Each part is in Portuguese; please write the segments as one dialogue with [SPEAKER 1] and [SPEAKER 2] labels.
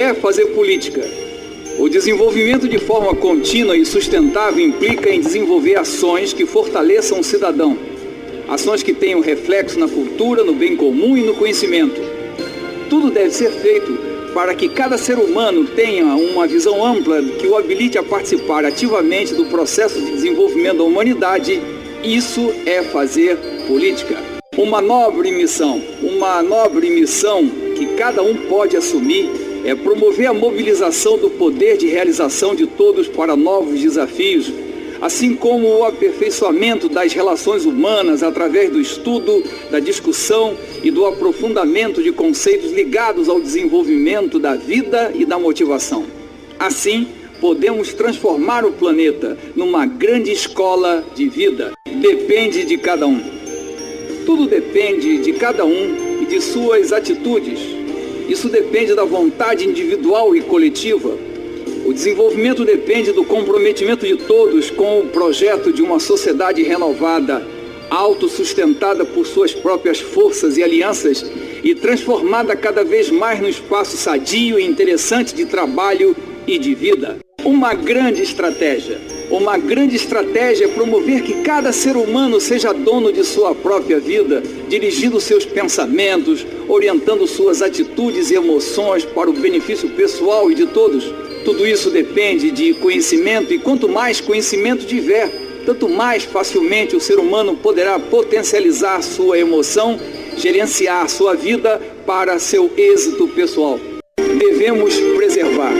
[SPEAKER 1] é fazer política? O desenvolvimento de forma contínua e sustentável implica em desenvolver ações que fortaleçam o cidadão. Ações que tenham reflexo na cultura, no bem comum e no conhecimento. Tudo deve ser feito para que cada ser humano tenha uma visão ampla que o habilite a participar ativamente do processo de desenvolvimento da humanidade. Isso é fazer política. Uma nobre missão que cada um pode assumir é promover a mobilização do poder de realização de todos para novos desafios, assim como o aperfeiçoamento das relações humanas através do estudo, da discussão e do aprofundamento de conceitos ligados ao desenvolvimento da vida e da motivação. Assim, podemos transformar o planeta numa grande escola de vida. Depende de cada um. Tudo depende de cada um e de suas atitudes. Isso depende da vontade individual e coletiva. O desenvolvimento depende do comprometimento de todos com o projeto de uma sociedade renovada, autossustentada por suas próprias forças e alianças e transformada cada vez mais num espaço sadio e interessante de trabalho e de vida. Uma grande estratégia é promover que cada ser humano seja dono de sua própria vida, dirigindo seus pensamentos, orientando suas atitudes e emoções para o benefício pessoal e de todos. Tudo isso depende de conhecimento e quanto mais conhecimento tiver, tanto mais facilmente o ser humano poderá potencializar sua emoção, gerenciar sua vida para seu êxito pessoal. Devemos preservar.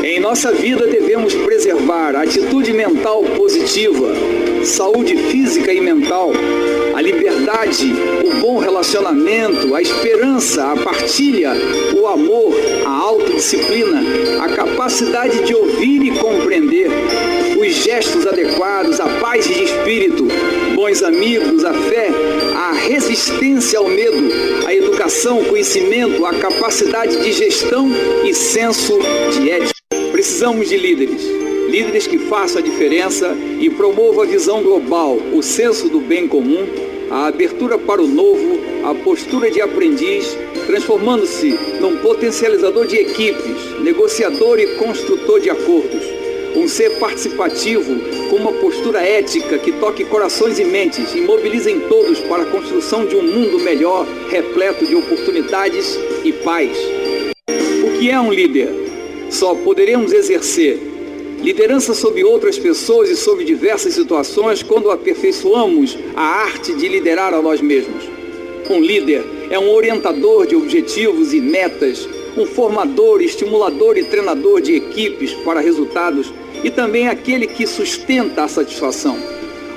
[SPEAKER 1] Em nossa vida devemos preservar a atitude mental positiva, saúde física e mental, a liberdade, o bom relacionamento, a esperança, a partilha, o amor, a autodisciplina, a capacidade de ouvir e compreender, os gestos adequados, a paz de espírito, bons amigos, a fé, a resistência ao medo, a educação, o conhecimento, a capacidade de gestão e senso de ética. Precisamos de líderes que façam a diferença e promovam a visão global, o senso do bem comum, a abertura para o novo, a postura de aprendiz, transformando-se num potencializador de equipes, negociador e construtor de acordos. Um ser participativo, com uma postura ética que toque corações e mentes e mobilizem todos para a construção de um mundo melhor, repleto de oportunidades e paz. O que é um líder? Só poderemos exercer liderança sobre outras pessoas e sobre diversas situações quando aperfeiçoamos a arte de liderar a nós mesmos. Um líder é um orientador de objetivos e metas, um formador, estimulador e treinador de equipes para resultados e também aquele que sustenta a satisfação.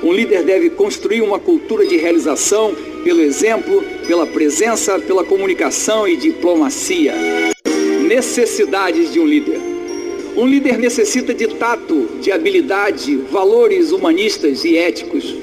[SPEAKER 1] Um líder deve construir uma cultura de realização pelo exemplo, pela presença, pela comunicação e diplomacia. Necessidades de um líder. Um líder necessita de tato, de habilidade, valores humanistas e éticos,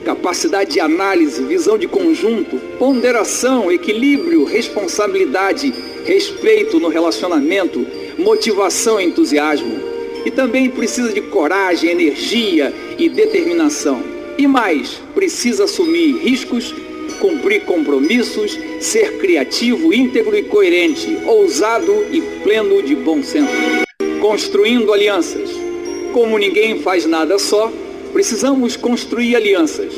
[SPEAKER 1] capacidade de análise, visão de conjunto, ponderação, equilíbrio, responsabilidade, respeito no relacionamento, motivação e entusiasmo. E também precisa de coragem, energia e determinação. E mais, precisa assumir riscos, cumprir compromissos, ser criativo, íntegro e coerente, ousado e pleno de bom senso. Construindo alianças. Como ninguém faz nada só, precisamos construir alianças.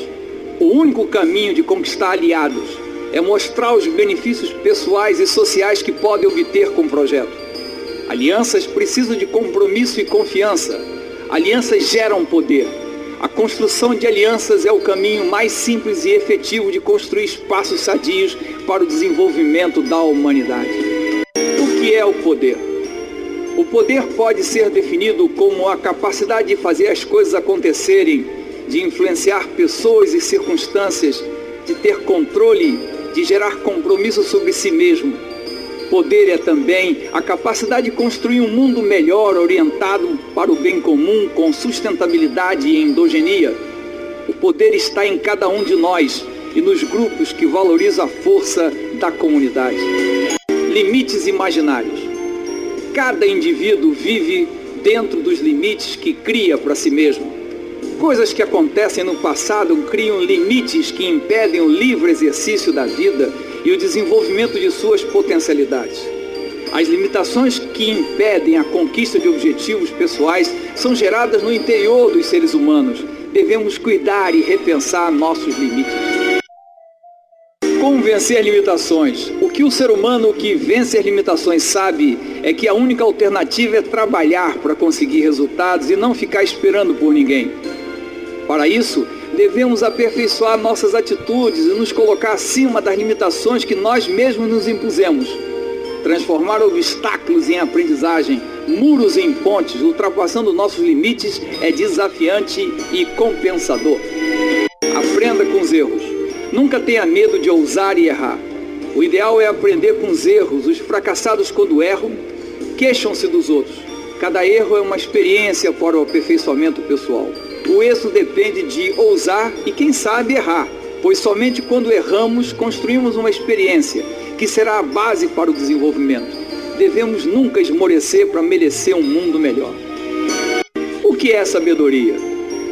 [SPEAKER 1] O único caminho de conquistar aliados é mostrar os benefícios pessoais e sociais que podem obter com o projeto. Alianças precisam de compromisso e confiança. Alianças geram poder. A construção de alianças é o caminho mais simples e efetivo de construir espaços sadios para o desenvolvimento da humanidade. O que é o poder? O poder pode ser definido como a capacidade de fazer as coisas acontecerem, de influenciar pessoas e circunstâncias, de ter controle, de gerar compromisso sobre si mesmo. Poder é também a capacidade de construir um mundo melhor, orientado para o bem comum, com sustentabilidade e endogenia. O poder está em cada um de nós e nos grupos que valorizam a força da comunidade. Limites imaginários. Cada indivíduo vive dentro dos limites que cria para si mesmo. Coisas que acontecem no passado criam limites que impedem o livre exercício da vida e o desenvolvimento de suas potencialidades. As limitações que impedem a conquista de objetivos pessoais são geradas no interior dos seres humanos. Devemos cuidar e repensar nossos limites. Como vencer limitações? O que o ser humano que vence as limitações sabe é que a única alternativa é trabalhar para conseguir resultados e não ficar esperando por ninguém. Para isso, devemos aperfeiçoar nossas atitudes e nos colocar acima das limitações que nós mesmos nos impusemos. Transformar obstáculos em aprendizagem, muros em pontes, ultrapassando nossos limites é desafiante e compensador. Aprenda com os erros. Nunca tenha medo de ousar e errar. O ideal é aprender com os erros. Os fracassados, quando erram, queixam-se dos outros. Cada erro é uma experiência para o aperfeiçoamento pessoal. O êxito depende de ousar e, quem sabe, errar, pois somente quando erramos construímos uma experiência que será a base para o desenvolvimento. Devemos nunca esmorecer para merecer um mundo melhor. O que é sabedoria?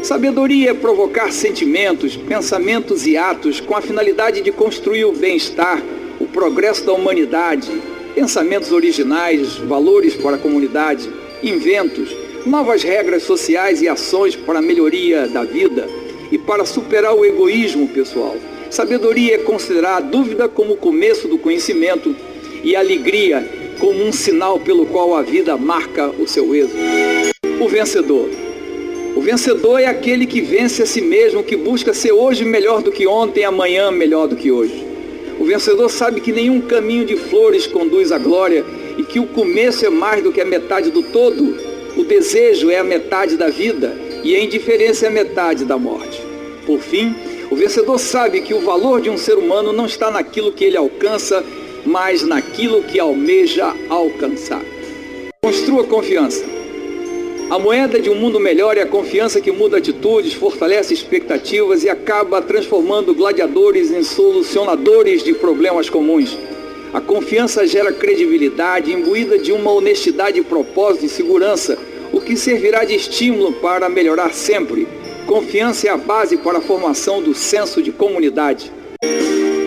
[SPEAKER 1] Sabedoria é provocar sentimentos, pensamentos e atos com a finalidade de construir o bem-estar, o progresso da humanidade, pensamentos originais, valores para a comunidade, inventos, novas regras sociais e ações para a melhoria da vida e para superar o egoísmo pessoal. Sabedoria é considerar a dúvida como o começo do conhecimento e a alegria como um sinal pelo qual a vida marca o seu êxito. O vencedor. O vencedor é aquele que vence a si mesmo, que busca ser hoje melhor do que ontem, amanhã melhor do que hoje. O vencedor sabe que nenhum caminho de flores conduz à glória e que o começo é mais do que a metade do todo. O desejo é a metade da vida e a indiferença é a metade da morte. Por fim, o vencedor sabe que o valor de um ser humano não está naquilo que ele alcança, mas naquilo que almeja alcançar. Construa confiança. A moeda de um mundo melhor é a confiança que muda atitudes, fortalece expectativas e acaba transformando gladiadores em solucionadores de problemas comuns. A confiança gera credibilidade, imbuída de uma honestidade, propósito e segurança, o que servirá de estímulo para melhorar sempre. Confiança é a base para a formação do senso de comunidade.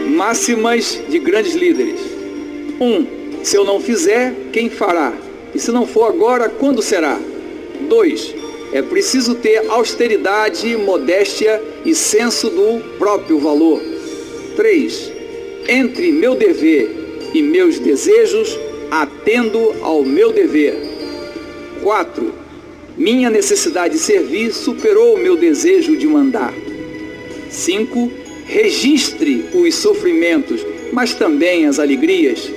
[SPEAKER 1] Máximas de grandes líderes. 1. Se eu não fizer, quem fará? E se não for agora, quando será? 2. É preciso ter austeridade, modéstia e senso do próprio valor. 3. Entre meu dever e meus desejos, atendo ao meu dever. 4. Minha necessidade de servir superou o meu desejo de mandar. 5. Registre os sofrimentos, mas também as alegrias.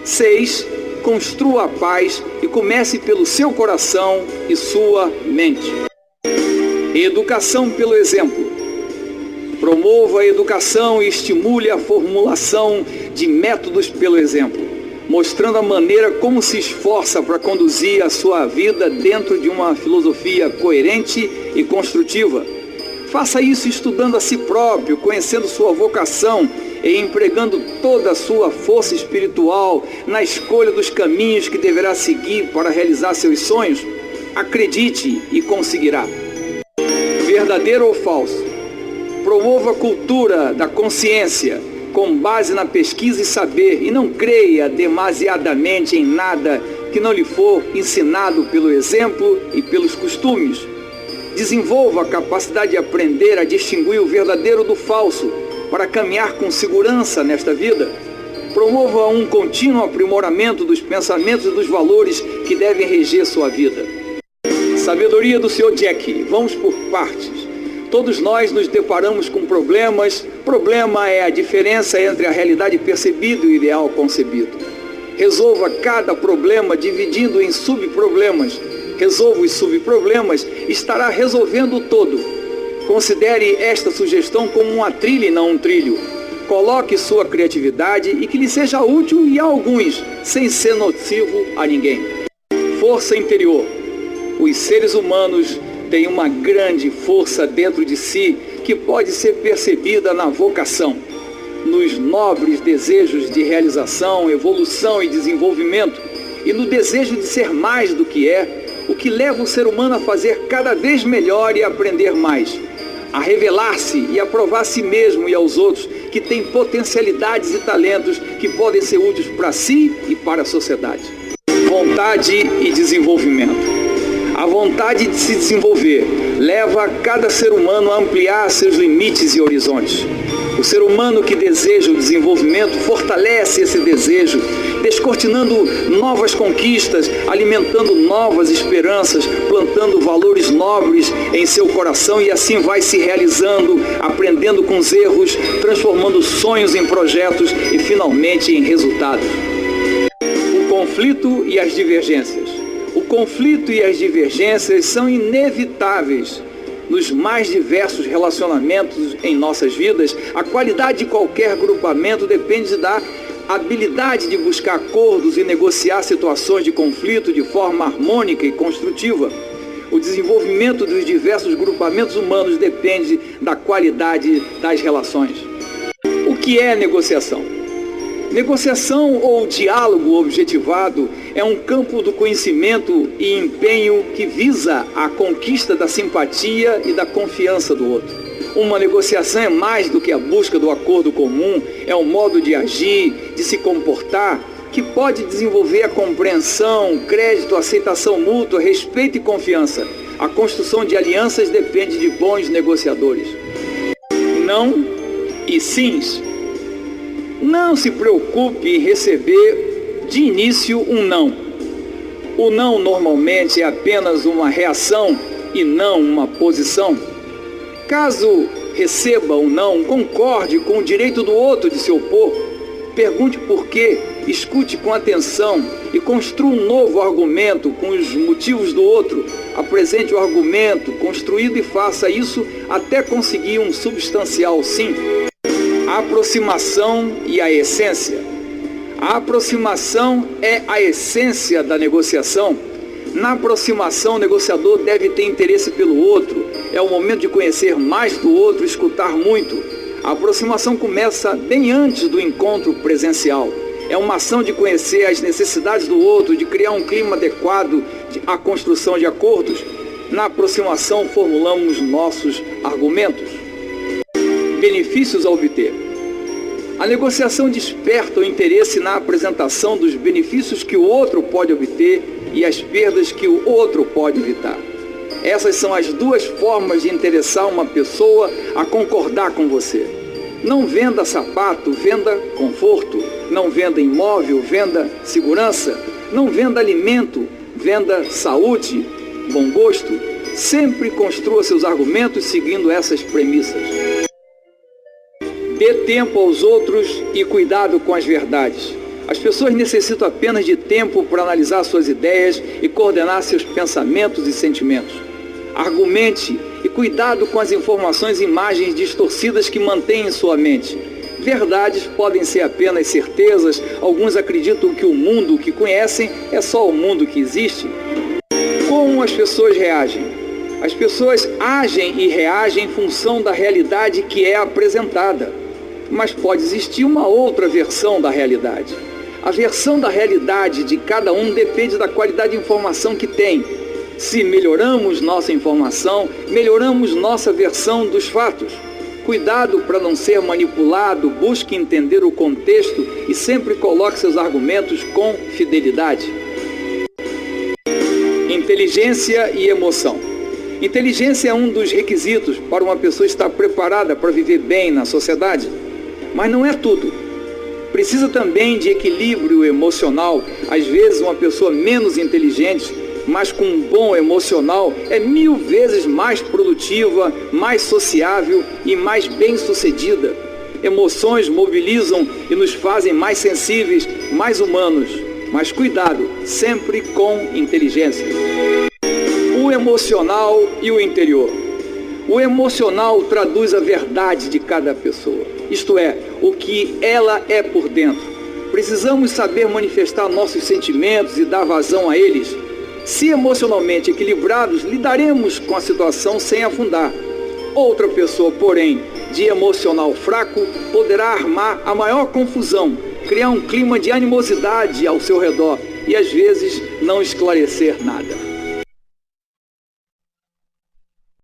[SPEAKER 1] 6. Construa a paz e comece pelo seu coração e sua mente. Educação pelo exemplo. Promova a educação e estimule a formulação de métodos pelo exemplo, mostrando a maneira como se esforça para conduzir a sua vida dentro de uma filosofia coerente e construtiva. Faça isso estudando a si próprio, conhecendo sua vocação e empregando toda a sua força espiritual na escolha dos caminhos que deverá seguir para realizar seus sonhos. Acredite e conseguirá. Verdadeiro ou falso? Promova a cultura da consciência com base na pesquisa e saber, e não creia demasiadamente em nada que não lhe for ensinado pelo exemplo e pelos costumes. Desenvolva a capacidade de aprender a distinguir o verdadeiro do falso para caminhar com segurança nesta vida. Promova um contínuo aprimoramento dos pensamentos e dos valores que devem reger sua vida. Sabedoria do Sr. Jack. Vamos por partes. Todos nós nos deparamos com problemas. Problema é a diferença entre a realidade percebida e o ideal concebido. Resolva cada problema dividindo em subproblemas. Resolva os subproblemas, estará resolvendo o todo. Considere esta sugestão como uma trilha e não um trilho. Coloque sua criatividade e que lhe seja útil e a alguns, sem ser nocivo a ninguém. Força interior. Os seres humanos têm uma grande força dentro de si que pode ser percebida na vocação, nos nobres desejos de realização, evolução e desenvolvimento e no desejo de ser mais do que é, o que leva o ser humano a fazer cada vez melhor e a aprender mais, a revelar-se e a provar a si mesmo e aos outros que tem potencialidades e talentos que podem ser úteis para si e para a sociedade. Vontade e desenvolvimento. A vontade de se desenvolver leva cada ser humano a ampliar seus limites e horizontes. O ser humano que deseja o desenvolvimento fortalece esse desejo, descortinando novas conquistas, alimentando novas esperanças, plantando valores nobres em seu coração e assim vai se realizando, aprendendo com os erros, transformando sonhos em projetos e finalmente em resultados. O conflito e as divergências. O conflito e as divergências são inevitáveis nos mais diversos relacionamentos em nossas vidas. A qualidade de qualquer grupamento depende da habilidade de buscar acordos e negociar situações de conflito de forma harmônica e construtiva. O desenvolvimento dos diversos grupamentos humanos depende da qualidade das relações. O que é negociação? Negociação ou diálogo objetivado é um campo do conhecimento e empenho que visa a conquista da simpatia e da confiança do outro. Uma negociação é mais do que a busca do acordo comum, é um modo de agir, de se comportar, que pode desenvolver a compreensão, crédito, aceitação mútua, respeito e confiança. A construção de alianças depende de bons negociadores. Não e sims. Não se preocupe em receber de início um não. O não normalmente é apenas uma reação e não uma posição. Caso receba um não, concorde com o direito do outro de se opor. Pergunte por quê, escute com atenção e construa um novo argumento com os motivos do outro. Apresente o argumento construído e faça isso até conseguir um substancial sim. A aproximação e a essência. A aproximação é a essência da negociação. Na aproximação, o negociador deve ter interesse pelo outro. É o momento de conhecer mais do outro, escutar muito. A aproximação começa bem antes do encontro presencial. É uma ação de conhecer as necessidades do outro, de criar um clima adequado à construção de acordos. Na aproximação, formulamos nossos argumentos. Benefícios a obter. A negociação desperta o interesse na apresentação dos benefícios que o outro pode obter e as perdas que o outro pode evitar. Essas são as duas formas de interessar uma pessoa a concordar com você. Não venda sapato, venda conforto. Não venda imóvel, venda segurança. Não venda alimento, venda saúde, bom gosto. Sempre construa seus argumentos seguindo essas premissas. Dê tempo aos outros e cuidado com as verdades. As pessoas necessitam apenas de tempo para analisar suas ideias e coordenar seus pensamentos e sentimentos. Argumente e cuidado com as informações e imagens distorcidas que mantêm em sua mente. Verdades podem ser apenas certezas. Alguns acreditam que o mundo que conhecem é só o mundo que existe. Como as pessoas reagem? As pessoas agem e reagem em função da realidade que é apresentada. Mas pode existir uma outra versão da realidade. A versão da realidade de cada um depende da qualidade de informação que tem. Se melhoramos nossa informação, melhoramos nossa versão dos fatos. Cuidado para não ser manipulado, busque entender o contexto e sempre coloque seus argumentos com fidelidade. Inteligência e emoção. Inteligência é um dos requisitos para uma pessoa estar preparada para viver bem na sociedade. Mas não é tudo. Precisa também de equilíbrio emocional. Às vezes uma pessoa menos inteligente, mas com um bom emocional, é 1000 vezes mais produtiva, mais sociável e mais bem-sucedida. Emoções mobilizam e nos fazem mais sensíveis, mais humanos. Mas cuidado, sempre com inteligência. O emocional e o interior. O emocional traduz a verdade de cada pessoa, isto é, o que ela é por dentro. Precisamos saber manifestar nossos sentimentos e dar vazão a eles. Se emocionalmente equilibrados, lidaremos com a situação sem afundar. Outra pessoa, porém, de emocional fraco, poderá armar a maior confusão, criar um clima de animosidade ao seu redor e, às vezes, não esclarecer nada.